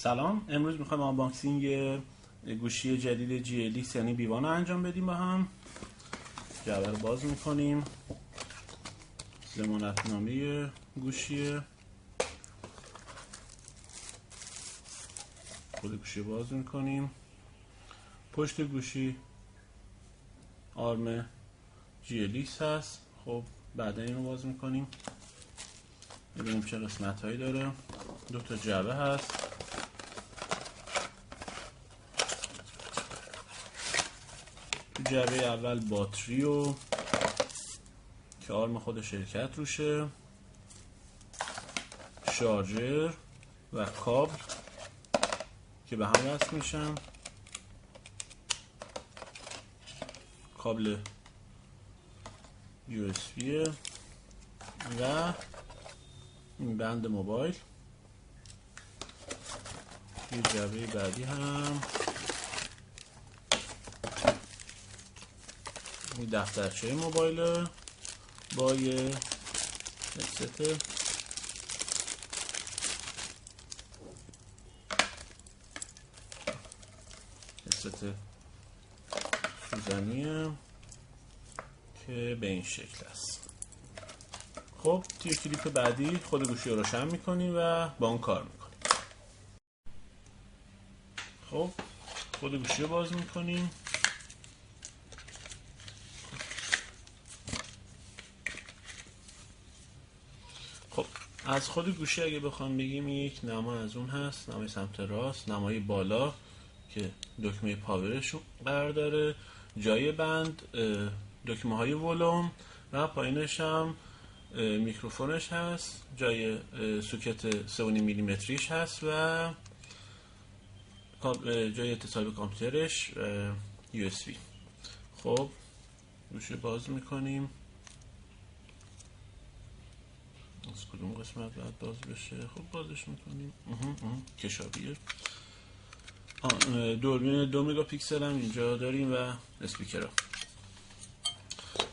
سلام، امروز میخوایم آنباکسینگ گوشی جدید GLX یعنی B1 رو انجام بدیم. با هم جعبه رو باز میکنیم، ضمانتنامه گوشی، خود گوشی باز میکنیم. پشت گوشی آرم GLX هست. خب بعدا اینو باز میکنیم ببینیم چه قسمت هایی داره. دو تا جعبه هست. تو جعبه اول باتری و که آرم خود شرکت روشه، شارژر و کابل که به هم وصل میشن، کابل USB و این بند موبایل. یه جعبه بعدی هم این دفترچه موبایل با یه هدست سوزنیه که به این شکل است. خب توی کلیپ بعدی خود گوشی رو روشن میکنیم و با اون کار میکنیم. خب خود گوشی رو باز میکنیم. خب از خود گوشی اگه بخوام بگیم یک نما از اون هست، نمای سمت راست، نمای بالا که دکمه پاورش قرار داره، جای بند، دکمه های ولوم و پایینش هم میکروفونش هست، جای سوکت 3.5 میلیمتریش هست و جای اتصال به کامپیوترش USB. خب گوشی باز میکنیم. از کدوم قسمت باید باز بشه؟ خب بازش میکنیم. کشاویه. دوربین 2 مگاپیکسل هم اینجا داریم و اسپیکر ها.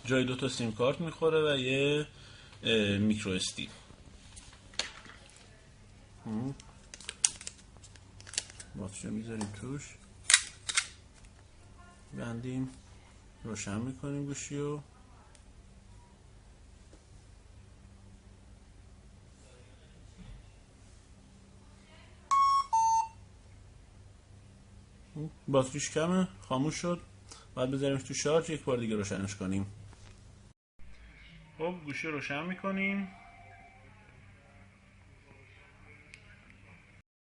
جای 2 تا سیم کارت میخوره و یه میکرو SD. باتری میذاریم توش، بندیم، روشن میکنیم گوشی رو. باتریش کمه، خاموش شد. بعد بذاریمش تو شارژ، یک بار دیگه روشنش کنیم. خب گوشی روشن میکنیم.